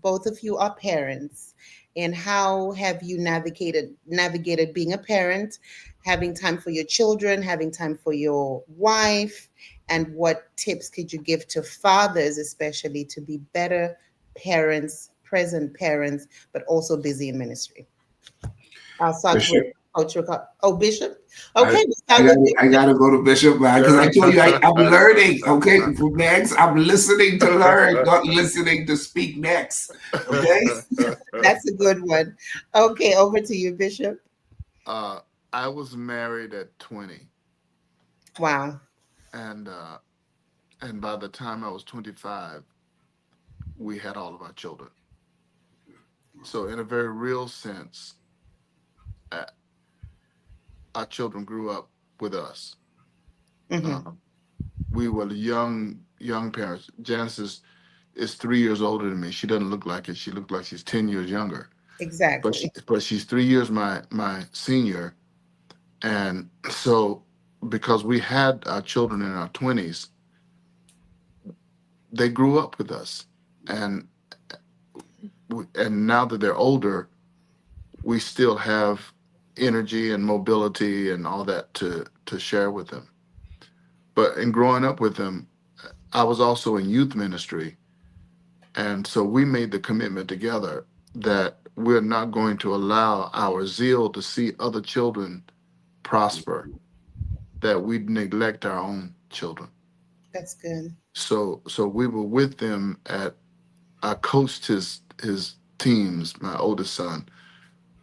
both of you are parents, and how have you navigated being a parent, having time for your children, having time for your wife, and what tips could you give to fathers, especially to be better parents, present parents, but also busy in ministry? I'll start with Bishop. Coach Ricardo. Oh, Bishop. I, Okay, we'll I start got with I Bishop. got to go to Bishop, man, because I told you I'm learning. Okay, next I'm listening to learn, not listening to speak next. Okay. That's a good one. Okay, over to you, Bishop. uh, I was married at 20, Wow. and by the time I was 25, we had all of our children. So, in a very real sense, uh, our children grew up with us. Hmm. Uh, we were young parents. Janice is 3 years older than me. She doesn't look like it. She looked like she's 10 years younger. Exactly. But she's 3 years my senior, and so because we had our children in our 20s, they grew up with us, and and now that they're older, we still have energy and mobility and all that to share with them. But in growing up with them, I was also in youth ministry, and so we made the commitment together that we're not going to allow our zeal to see other children prosper, that we neglect our own children. That's good. So we were with them at I coached his teams, my oldest son,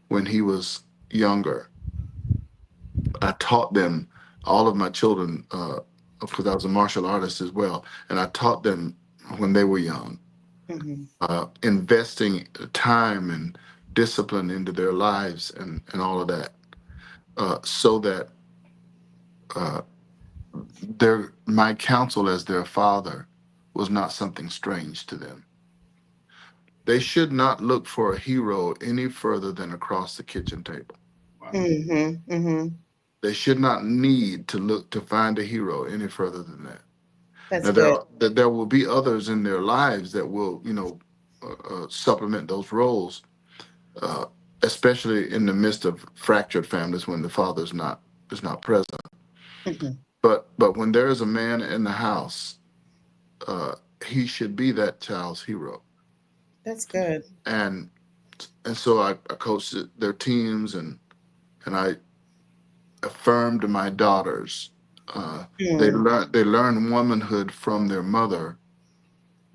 when he was younger. I taught them, all of my children, because I was a martial artist as well, and I taught them when they were young, Hmm. investing time and discipline into their lives and all of that, so that uh, my counsel as their father was not something strange to them. They should not look for a hero any further than across the kitchen table. Hmm. Hmm. They should not need to look to find a hero any further than that. That's Now good. there will be others in their lives that will, supplement those roles, uh, especially in the midst of fractured families when the father is not present. Hmm. But when there is a man in the house, uh, he should be that child's hero. That's good. And so I coached their teams, and I affirmed my daughters. Mm, They learn womanhood from their mother,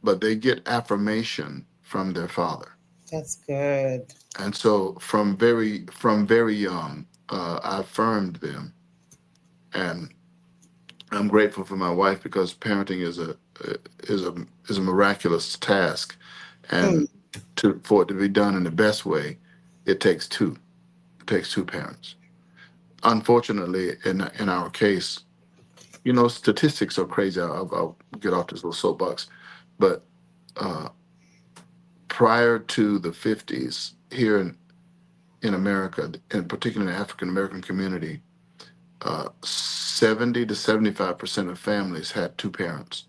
but they get affirmation from their father. that's good. And so from very young, I affirmed them, and I'm grateful for my wife because parenting is a is a miraculous task, Mm, and for it to be done in the best way, it takes two. It takes two parents. Unfortunately, in our case, statistics are crazy. I'll get off this little soapbox, but uh, prior to the 50s, here in America, and particularly in the African American community, 70 to 75% of families had two parents.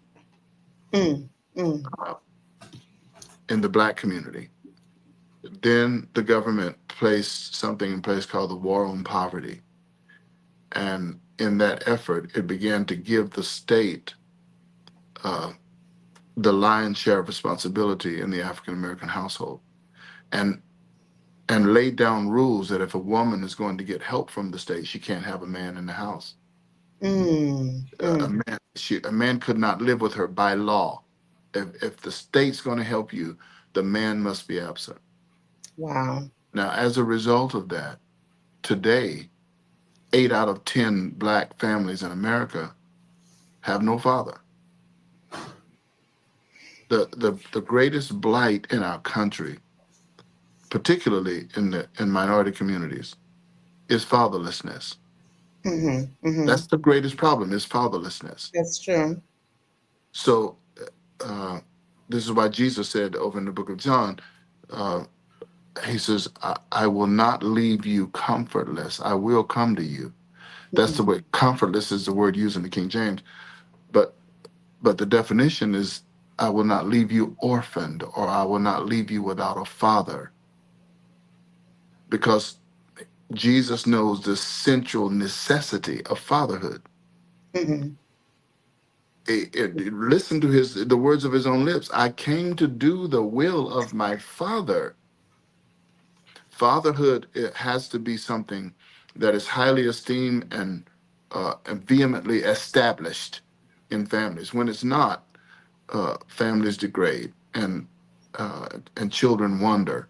mm, mm. Uh, in the Black community, then the government placed something in place called the War on Poverty, and in that effort, it began to give the state uh, the lion's share of responsibility in the African American household, and laid down rules that if a woman is going to get help from the state, she can't have a man in the house. Mm, mm. A man could not live with her by law. If the state's going to help you, the man must be absent. Wow. Now, as a result of that, today, 8 out of 10 Black families in America have no father. The greatest blight in our country, particularly in minority communities, is fatherlessness. Hmm. Hmm. That's the greatest problem, is fatherlessness. That's true. So uh, this is why Jesus said over in the book of John, uh, he says, I will not leave you comfortless. I will come to you. That's the Mm, way. Comfortless is the word used in the King James, but the definition is I will not leave you orphaned, or I will not leave you without a father. Because Jesus knows the central necessity of fatherhood. Mhm. Listen to the words of his own lips. I came to do the will of my Father. Fatherhood, it has to be something that is highly esteemed and vehemently established in families. When it's not, families degrade and children wonder.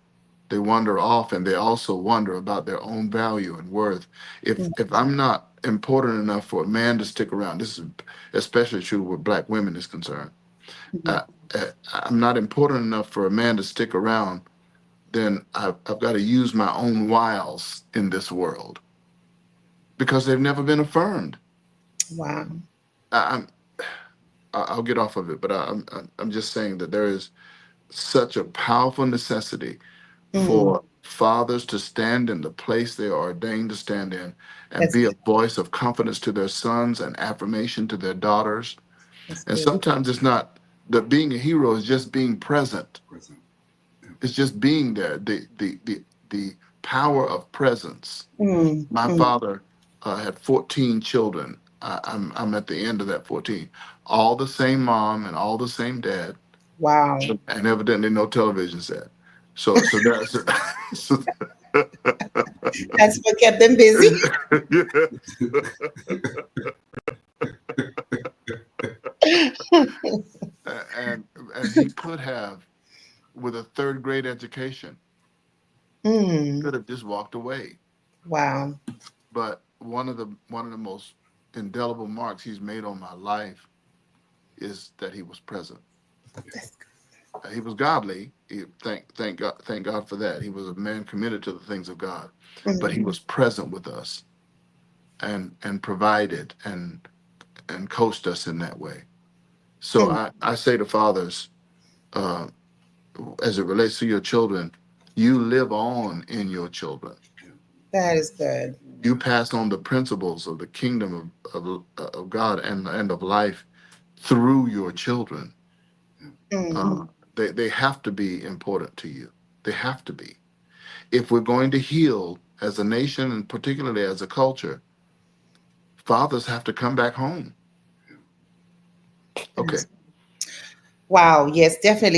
They wander off, and they also wonder about their own value and worth. If I'm not important enough for a man to stick around, this is especially true where Black women is concerned. Mhm. Uh, I'm not important enough for a man to stick around, then I've got to use my own wiles in this world because they've never been affirmed. Wow. I, I'll get off of it, but I'm just saying that there is such a powerful necessity Mm. for fathers to stand in the place they are ordained to stand in and That's be a voice of confidence to their sons and affirmation to their daughters. that's And good. sometimes it's not that being a hero is just being present. Present. It's just being there. The power of presence. Mm. My Mm. father had 14 children. I'm at the end of that 14. All the same mom and all the same dad, Wow. and evidently no television set. So that's so, That's what kept them busy. and he could have, with a third grade education, Mm. could have just walked away. Wow. But one of the most indelible marks he's made on my life is that he was present. That's good. He was godly. Thank God for that. He was a man committed to the things of God, but he Mm. was present with us and provided and coached us in that way. So Mm. I say to fathers, uh, as it relates to your children, you live on in your children. That is good. You pass on the principles of the kingdom of God and of life through your children. Mm. They have to be important to you. They have to be. If we're going to heal as a nation and particularly as a culture, fathers have to come back home. Okay. Wow. Yes, definitely.